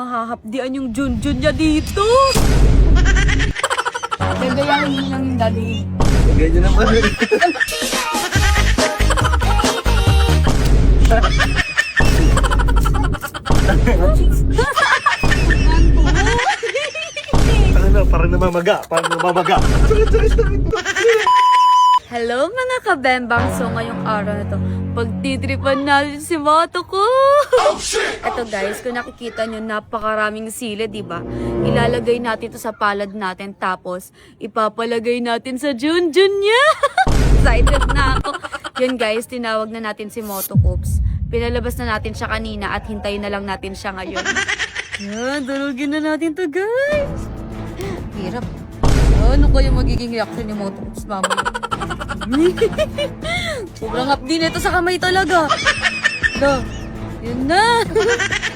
mahahapdian yung Junjun niya dito. Gagayahin mo lang yung daddy. Ganyan naman. Parang namamaga. Hello mga kabembang. So ngayong araw na to, pagtitripan natin si Moto ko. Ito guys, kung nakikita nyo, napakaraming sili, diba? Ilalagay natin to sa palad natin, tapos ipapalagay natin sa Junjun niya. Excited na ako. Yun guys, tinawag na natin si Moto Coops. Pinalabas na natin siya kanina at hintayin na lang natin siya ngayon. Yan, durugin na natin to guys. Hirap. Ano kaya magiging reaction ni Moto Coops mamaya? Sobrang updi nito sa kamay talaga. Yun na.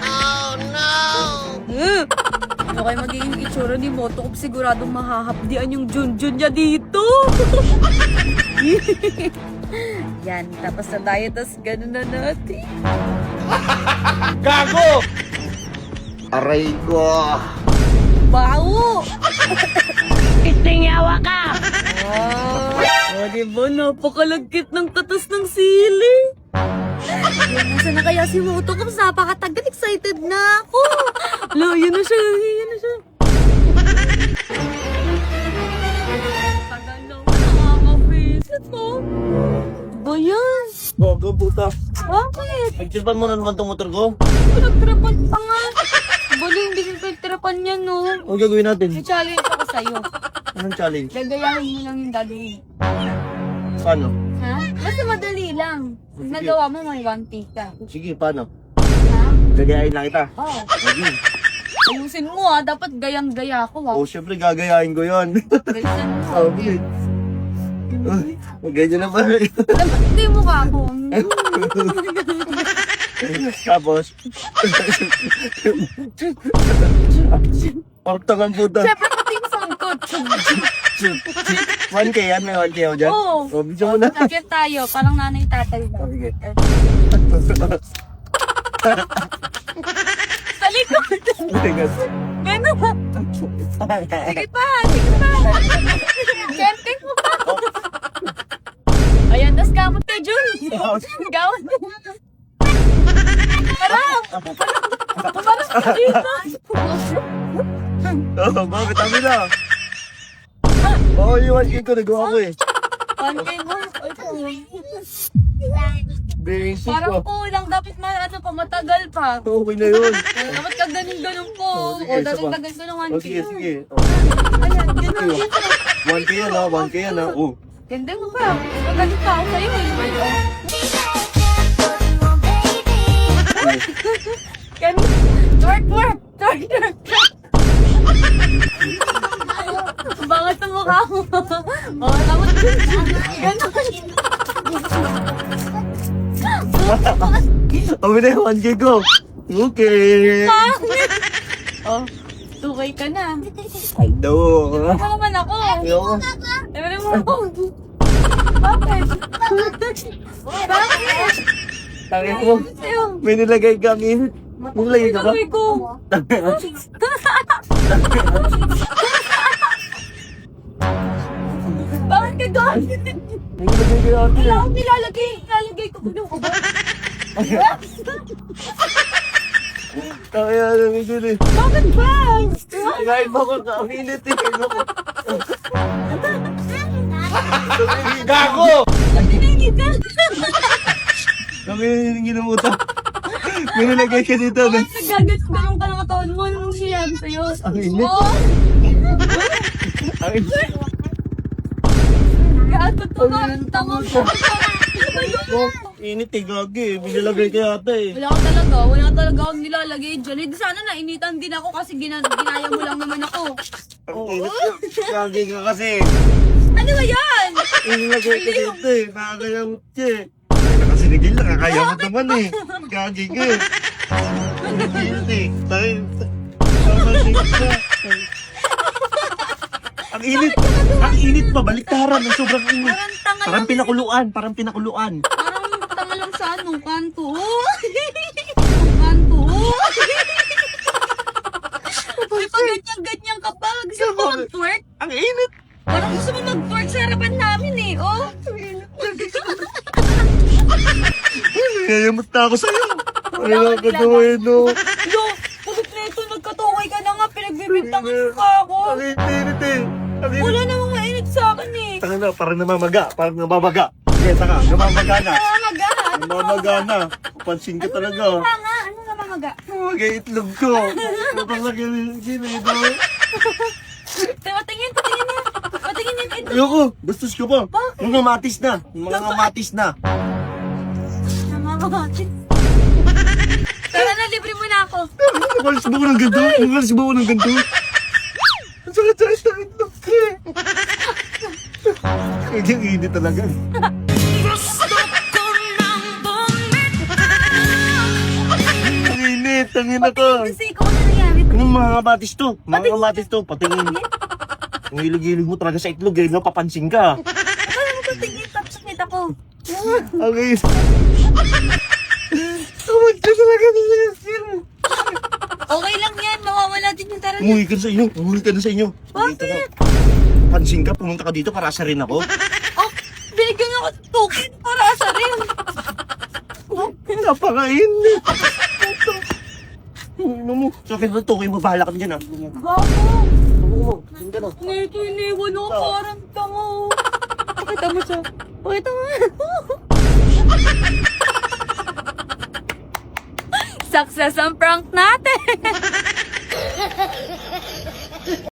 Oh no! Ano kayo magiging itsura ni Moto Coops? Siguradong mahahapdian yung Junjun niya dito. Yan, tapos na tayo, tapos ganun na natin. Gago! Aray ko! Bawo! Itingyawa ka! Diba? Napakalagkit ng katas ng sili. Nasaan na kaya si Moto Coops? Napakatagal, excited na ako. Lo, yun na siya. Tagal na ako nakaka-visit mo. Ba yan? Gago, puta. Bakit? Nagsilpan mo na naman itong motor ko. Pinagtirapan pa nga. Bali, hindi ko pinagtirapan yan, no? Ano gagawin natin? May challenge ako sa'yo. Anong challenge? Gagayahin mo lang yung daddy. Paano? Ha? Basta madali lang. Pag nagawa mo, may 1P ka. Sige, paano? Ha? Gagayain lang kita. Oo. Sige. Ayusin mo ha. Dapat gayang-gaya ako ha. Oo, syempre gagayain ko yun. Galisan mo. Okay. Ganyan naman. Dapat hindi mo ka ako. Tapos, Ortagan puta. Siyempre pati yung sound ko. 1K yan, may 1K ako dyan. Oo. O, video mo na. Nagyan tayo. Parang nanay tatay ba? Sige. Sa likod. Gano'n ba? Sige pa. Kenteng mo pa. Ayan, tas gamot kay Jun. Gawin mo. Parang ka dito. Oo, bakit kami na? Oo, yung 1K ko, nagawa ko eh. 1K mo. Basic Parang ko. kulang. Dapat matagal pa. Okay na yun. Dapat ka ganun po. Sige, O, isa dapat pa. tagal ko ng 1K. O, sige, sige. Ayan, ganun. 1K yan ha, 1K yan ha. Oh. Ganda mo pa. Magaling pa ako sa'yo eh. Work. Bangat sa mukha mo. Oh, tapos ganun. Kami na yung 1K ko. Okay. Oh, 2K ka na. Ay, do. Ano naman ako? Ayoko. Ewan mo ako. Bakit? Bakit? Tangin mo. Sa'yo. May nilagay kami. May nilagay ka ba? Gagawin ko. Bakit ka doon? May nilagay ka natin. Wala akong nilalagay. Nilalagay ko. Ano ko ba? Kaya na may guli. Bakit ba? Kahit ba ko kaminit eh. Gago! Tinigil ka. Kami yung ginamuta. May nilagay ka dito. Nagagat ka ng katawan mo. Anong sinabi sa'yo? Ang init. Oh, Ay, gatot ko ka. Tama ko. oh, init eh, gagi. May nilagay ka yata eh. Wala talaga akong nilalagay dyan. Eh, di sana nainitan din ako kasi ginaya mo lang naman ako. Ang init ka. Gagi ka kasi. Ano ba yan? May nilagay ka dito eh. Nakakayamot ka eh. Ay, nakasinigil, nakakayamot naman eh. Gagi ka eh. Ang init eh. Tayo. Ang init pa, baliktaran, ang sobrang init. Parang tanga lang. Parang pinakuluan. Parang tanga lang sa kanto. Kanto. ganyan-ganyan ka pa. Gusto mo mag-twerk? Ang init. Parang gusto mo mag-twerk sa harapan namin eh, oh. Nayamot na ako sa'yo. Ano Lakad ka gawin, no? Yo, pagod na ito, nagkatuway ka na nga, pinagbibintangan pa ako. Ang init eh. Ang init. Wala namang mainit sa akin eh. Taka na, parang namamaga. Parang namamaga. Sige, taka. Namamaga na. Namamaga. Namamaga na. Pansin ka talaga. Nga, ano namamaga? Namamaga itlog ko. Napalagay ginito. Patingin na. Patingin yun ito. Ayoko. Bastos ka pa. Mga matis na. Mga matis na. Namamaga. Tara na, libre mo na ako. Nakalis ba ko ng ganito? Nakalis ba ko ng ganito? Ang sakit-sakit ng itlog ko eh. Kaya yung init talaga. Ang init, ang ina ko. Kasi ikaw na nangyari. Anong mga kamatis to? Mga kamatis to, patingin. Ang hilig-hilig mo talaga sa itlog eh, napapansin ka. Paano mo patingin? Tapos nakita ko. Okay. Tawag ka talaga sa skin. Okay lang yan. Mawawala din yung tara. Umuwi ka na sa inyo. Umuwi ka na sa inyo. Bakit? Pansin ka, pumunta ka dito para asa rin ako. Oh, bigyan ako ng token para sa rin. Napakainit. Ano mo? Sa akin na to, kayo mabahala ka dyan ah. Gago. Oo, dyan ka na. Ngayon iniwan ako parang tanga. Pakita mo siya. Pakita mo. Success ang prank natin!